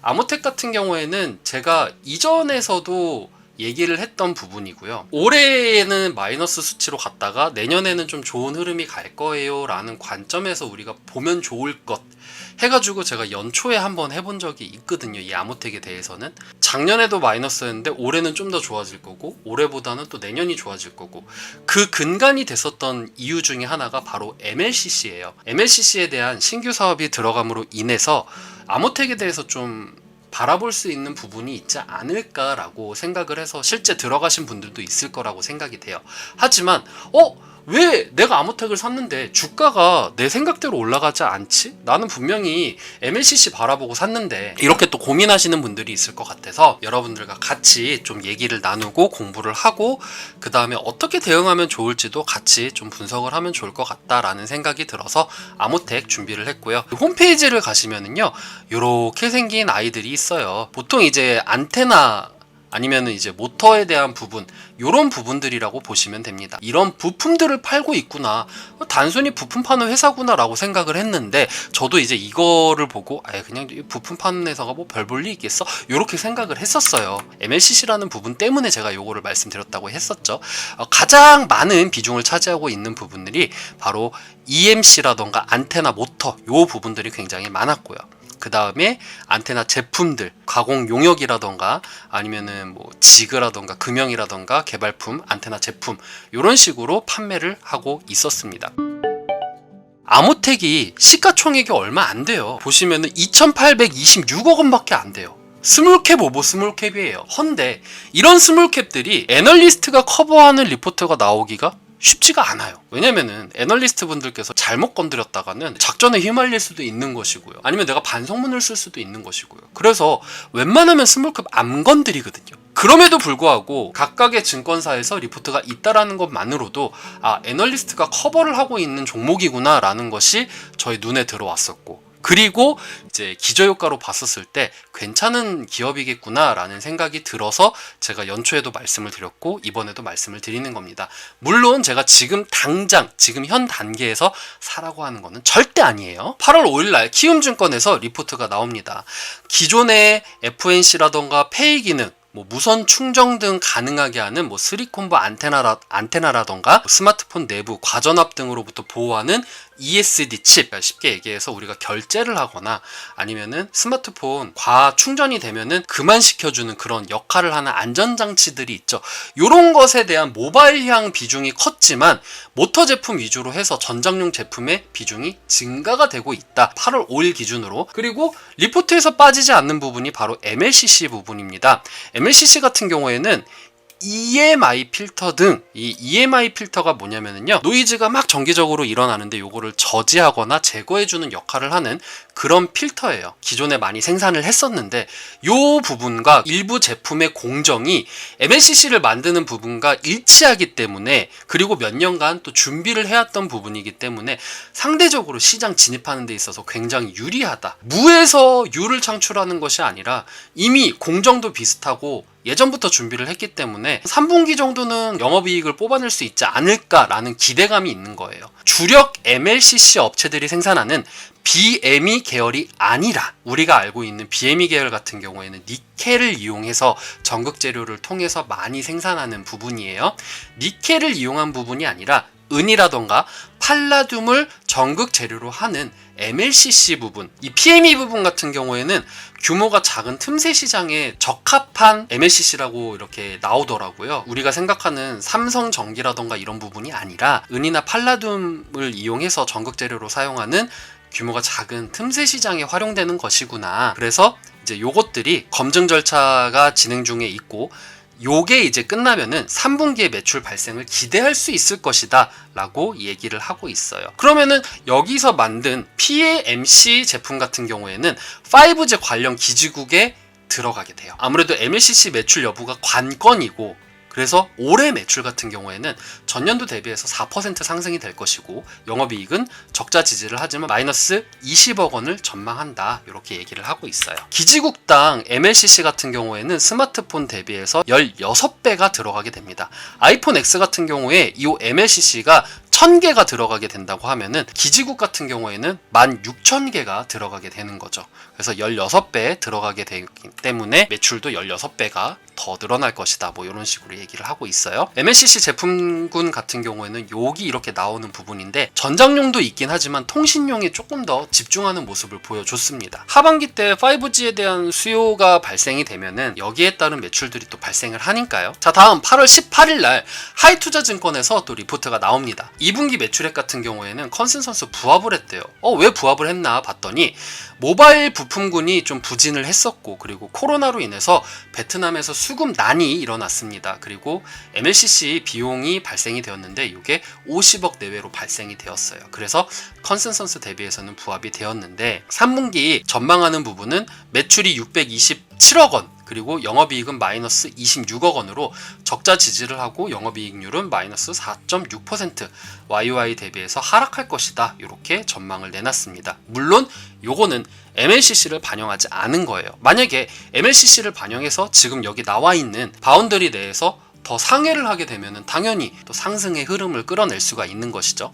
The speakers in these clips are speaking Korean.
아모텍 같은 경우에는 제가 이전에서도 얘기를 했던 부분이고요. 올해에는 마이너스 수치로 갔다가 내년에는 좀 좋은 흐름이 갈 거예요 라는 관점에서 우리가 보면 좋을 것 해가지고 제가 연초에 한번 해본 적이 있거든요. 이 아모텍에 대해서는 작년에도 마이너스였는데 올해는 좀 더 좋아질 거고 올해보다는 또 내년이 좋아질 거고, 그 근간이 됐었던 이유 중에 하나가 바로 MLCC예요. MLCC에 대한 신규 사업이 들어감으로 인해서 아모텍에 대해서 좀 바라볼 수 있는 부분이 있지 않을까라고 생각을 해서 실제 들어가신 분들도 있을 거라고 생각이 돼요. 하지만 왜 내가 아모텍을 샀는데 주가가 내 생각대로 올라가지 않지? 나는 분명히 MLCC 바라보고 샀는데, 이렇게 또 고민하시는 분들이 있을 것 같아서 여러분들과 같이 좀 얘기를 나누고 공부를 하고 그 다음에 어떻게 대응하면 좋을지도 같이 좀 분석을 하면 좋을 것 같다라는 생각이 들어서 아모텍 준비를 했고요. 홈페이지를 가시면은요, 이렇게 생긴 아이들이 있어요. 보통 이제 안테나 아니면은 이제 모터에 대한 부분, 요런 부분들이라고 보시면 됩니다. 이런 부품들을 팔고 있구나, 단순히 부품 파는 회사구나 라고 생각을 했는데, 저도 이제 이거를 보고 그냥 부품 파는 회사가 뭐 별 볼 일 있겠어? 요렇게 생각을 했었어요. MLCC라는 부분 때문에 제가 요거를 말씀드렸다고 했었죠. 가장 많은 비중을 차지하고 있는 부분들이 바로 EMC라던가 안테나, 모터, 요 부분들이 굉장히 많았고요. 그 다음에 안테나 제품들, 가공 용역이라던가 아니면은 뭐 지그라던가 금형이라던가 개발품, 안테나 제품, 이런 식으로 판매를 하고 있었습니다. 아모텍이 시가총액이 얼마 안 돼요. 보시면은 2,826억 원밖에 안 돼요. 스몰캡 오버 스몰캡이에요. 헌데 이런 스몰캡들이 애널리스트가 커버하는 리포트가 나오기가 쉽지가 않아요. 왜냐면은 애널리스트 분들께서 잘못 건드렸다가는 작전에 휘말릴 수도 있는 것이고요. 아니면 내가 반성문을 쓸 수도 있는 것이고요. 그래서 웬만하면 스몰캡 안 건드리거든요. 그럼에도 불구하고 각각의 증권사에서 리포트가 있다라는 것만으로도 애널리스트가 커버를 하고 있는 종목이구나 라는 것이 저희 눈에 들어왔었고, 그리고 이제 기저효과로 봤었을 때 괜찮은 기업이겠구나 라는 생각이 들어서 제가 연초에도 말씀을 드렸고 이번에도 말씀을 드리는 겁니다. 물론 제가 지금 당장 지금 현 단계에서 사라고 하는 거는 절대 아니에요. 8월 5일날 키움증권에서 리포트가 나옵니다. 기존의 FNC라던가 페이 기능, 무선 충전 등 가능하게 하는 3콤보 안테나라던가 스마트폰 내부 과전압 등으로부터 보호하는 ESD 칩, 쉽게 얘기해서 우리가 결제를 하거나 아니면은 스마트폰 과충전이 되면은 그만 시켜주는 그런 역할을 하는 안전장치들이 있죠. 이런 것에 대한 모바일향 비중이 컸지만 모터 제품 위주로 해서 전장용 제품의 비중이 증가가 되고 있다. 8월 5일 기준으로. 그리고 리포트에서 빠지지 않는 부분이 바로 MLCC 부분입니다. MLCC 같은 경우에는 EMI 필터 등, 이 EMI 필터가 뭐냐면요, 노이즈가 막 정기적으로 일어나는데 요거를 저지하거나 제거해주는 역할을 하는 그런 필터예요. 기존에 많이 생산을 했었는데 요 부분과 일부 제품의 공정이 MLCC를 만드는 부분과 일치하기 때문에, 그리고 몇 년간 또 준비를 해왔던 부분이기 때문에 상대적으로 시장 진입하는 데 있어서 굉장히 유리하다. 무에서 유를 창출하는 것이 아니라 이미 공정도 비슷하고 예전부터 준비를 했기 때문에 3분기 정도는 영업이익을 뽑아낼 수 있지 않을까라는 기대감이 있는 거예요. 주력 MLCC 업체들이 생산하는 BME 계열이 아니라 우리가 알고 있는 BME 계열 같은 경우에는 니켈을 이용해서 전극 재료를 통해서 많이 생산하는 부분이에요. 니켈을 이용한 부분이 아니라 은이라던가 팔라듐을 전극 재료로 하는 MLCC 부분, 이 PME 부분 같은 경우에는 규모가 작은 틈새 시장에 적합한 MLCC라고 이렇게 나오더라고요. 우리가 생각하는 삼성전기라던가 이런 부분이 아니라 은이나 팔라듐을 이용해서 전극 재료로 사용하는 규모가 작은 틈새 시장에 활용되는 것이구나. 그래서 이제 요것들이 검증 절차가 진행 중에 있고, 요게 이제 끝나면은 3분기에 매출 발생을 기대할 수 있을 것이다 라고 얘기를 하고 있어요. 그러면은 여기서 만든 PAMC 제품 같은 경우에는 5G 관련 기지국에 들어가게 돼요. 아무래도 MLCC 매출 여부가 관건이고, 그래서 올해 매출 같은 경우에는 전년도 대비해서 4% 상승이 될 것이고, 영업이익은 적자 지지를 하지만 마이너스 20억 원을 전망한다, 이렇게 얘기를 하고 있어요. 기지국당 MLCC 같은 경우에는 스마트폰 대비해서 16배가 들어가게 됩니다. 아이폰 X 같은 경우에 이 MLCC가 1000개가 들어가게 된다고 하면은 기지국 같은 경우에는 16,000개가 들어가게 되는 거죠. 그래서 16배 들어가게 되기 때문에 매출도 16배가 더 늘어날 것이다. 뭐 이런 식으로 얘기를 하고 있어요. MLCC 제품군 같은 경우에는 여기 이렇게 나오는 부분인데 전장용도 있긴 하지만 통신용에 조금 더 집중하는 모습을 보여줬습니다. 하반기 때 5G에 대한 수요가 발생이 되면은 여기에 따른 매출들이 또 발생을 하니까요. 자, 다음 8월 18일 날 하이투자증권에서 또 리포트가 나옵니다. 2분기 매출액 같은 경우에는 컨센서스 부합을 했대요. 왜 부합을 했나 봤더니 모바일 부품군이 좀 부진을 했었고, 그리고 코로나로 인해서 베트남에서 수급난이 일어났습니다. 그리고 MLCC 비용이 발생이 되었는데 이게 50억 내외로 발생이 되었어요. 그래서 컨센서스 대비해서는 부합이 되었는데 3분기 전망하는 부분은 매출이 627억 원, 그리고 영업이익은 마이너스 26억 원으로 적자 지지를 하고 영업이익률은 마이너스 4.6% YOY 대비해서 하락할 것이다. 이렇게 전망을 내놨습니다. 물론 요거는 MLCC를 반영하지 않은 거예요. 만약에 MLCC를 반영해서 지금 여기 나와 있는 바운더리 내에서 더 상회를 하게 되면은 당연히 또 상승의 흐름을 끌어낼 수가 있는 것이죠.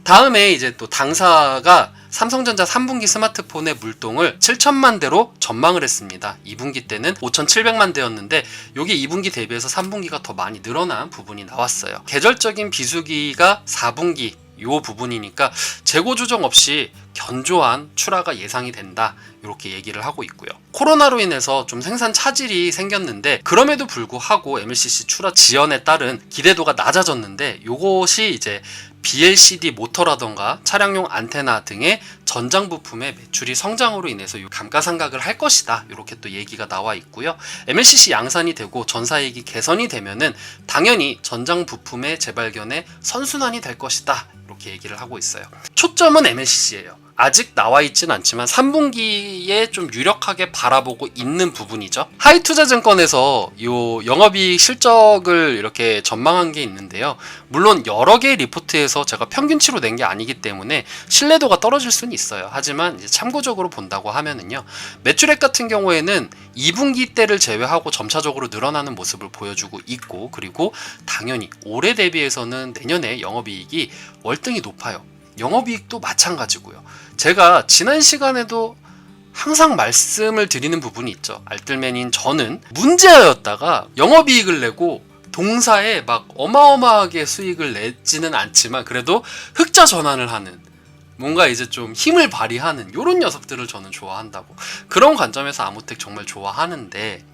다음에 이제 또 당사가 삼성전자 3분기 스마트폰의 물동을 7천만 대로 전망을 했습니다. 2분기 때는 5,700만 대였는데 이게 2분기 대비해서 3분기가 더 많이 늘어난 부분이 나왔어요. 계절적인 비수기가 4분기 요 부분이니까 재고 조정 없이 견조한 출하가 예상이 된다. 이렇게 얘기를 하고 있고요. 코로나로 인해서 좀 생산 차질이 생겼는데 그럼에도 불구하고 MLCC 출하 지연에 따른 기대도가 낮아졌는데 요것이 이제 BLCD 모터라던가 차량용 안테나 등의 전장 부품의 매출이 성장으로 인해서 감가상각을 할 것이다. 이렇게 또 얘기가 나와 있고요. MLCC 양산이 되고 전사이익이 개선이 되면은 당연히 전장 부품의 재발견에 선순환이 될 것이다. 이렇게 얘기를 하고 있어요. 초점은 MLCC예요. 아직 나와 있진 않지만 3분기에 좀 유력하게 바라보고 있는 부분이죠. 하이투자증권에서 요 영업이익 실적을 이렇게 전망한 게 있는데요. 물론 여러 개의 리포트에서 제가 평균치로 낸 게 아니기 때문에 신뢰도가 떨어질 수는 있어요. 하지만 이제 참고적으로 본다고 하면은요. 매출액 같은 경우에는 2분기 때를 제외하고 점차적으로 늘어나는 모습을 보여주고 있고, 그리고 당연히 올해 대비해서는 내년에 영업이익이 월등히 높아요. 영업이익도 마찬가지고요. 제가 지난 시간에도 항상 말씀을 드리는 부분이 있죠. 알뜰맨인 저는 문제였다가 영업이익을 내고 동사에 막 어마어마하게 수익을 내지는 않지만 그래도 흑자 전환을 하는, 뭔가 이제 좀 힘을 발휘하는 이런 녀석들을 저는 좋아한다고. 그런 관점에서 아모텍 정말 좋아하는데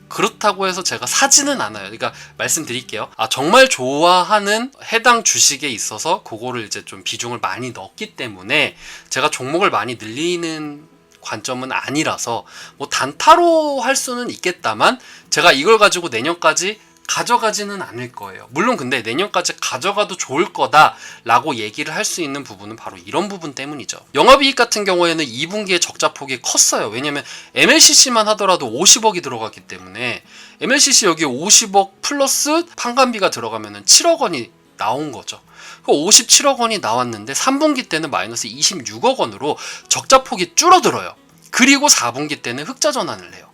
그렇다고 해서 제가 사지는 않아요. 그러니까 말씀드릴게요. 정말 좋아하는 해당 주식에 있어서 그거를 이제 좀 비중을 많이 넣었기 때문에 제가 종목을 많이 늘리는 관점은 아니라서 뭐 단타로 할 수는 있겠다만 제가 이걸 가지고 내년까지 가져가지는 않을 거예요. 물론 근데 내년까지 가져가도 좋을 거다 라고 얘기를 할 수 있는 부분은 바로 이런 부분 때문이죠. 영업이익 같은 경우에는 2분기에 적자폭이 컸어요. 왜냐면 MLCC만 하더라도 50억이 들어갔기 때문에 MLCC 여기 50억 플러스 판관비가 들어가면 7억 원이 나온 거죠. 57억 원이 나왔는데 3분기 때는 마이너스 26억 원으로 적자폭이 줄어들어요. 그리고 4분기 때는 흑자 전환을 해요.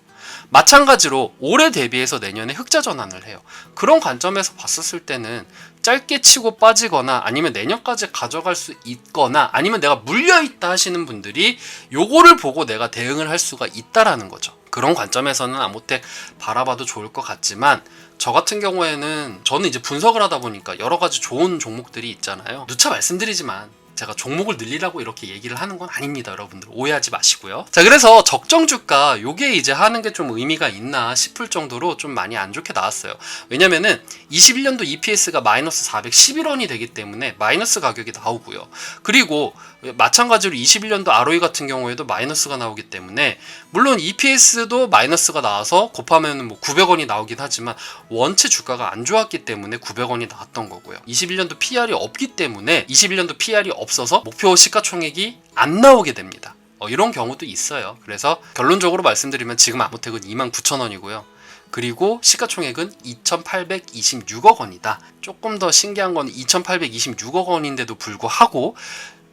마찬가지로 올해 대비해서 내년에 흑자 전환을 해요. 그런 관점에서 봤었을 때는 짧게 치고 빠지거나 아니면 내년까지 가져갈 수 있거나 아니면 내가 물려있다 하시는 분들이 요거를 보고 내가 대응을 할 수가 있다라는 거죠. 그런 관점에서는 아모텍 바라봐도 좋을 것 같지만 저 같은 경우에는 저는 이제 분석을 하다 보니까 여러 가지 좋은 종목들이 있잖아요. 누차 말씀드리지만 제가 종목을 늘리라고 이렇게 얘기를 하는 건 아닙니다. 여러분들 오해하지 마시고요. 자, 그래서 적정 주가 요게 이제 하는 게 좀 의미가 있나 싶을 정도로 좀 많이 안 좋게 나왔어요. 왜냐면은 21년도 EPS가 마이너스 411원이 되기 때문에 마이너스 가격이 나오고요. 그리고 마찬가지로 21년도 ROE 같은 경우에도 마이너스가 나오기 때문에 물론 EPS도 마이너스가 나와서 곱하면 뭐 900원이 나오긴 하지만 원체 주가가 안 좋았기 때문에 900원이 나왔던 거고요. 21년도 PR이 없기 때문에 21년도 PR이 없어서 목표 시가총액이 안 나오게 됩니다. 이런 경우도 있어요. 그래서 결론적으로 말씀드리면 지금 아모텍은 29,000원이고요. 그리고 시가총액은 2,826억 원이다. 조금 더 신기한 건 2,826억 원인데도 불구하고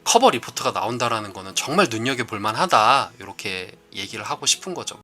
커버 리포트가 나온다라는 거는 정말 눈여겨볼 만하다. 이렇게 얘기를 하고 싶은 거죠.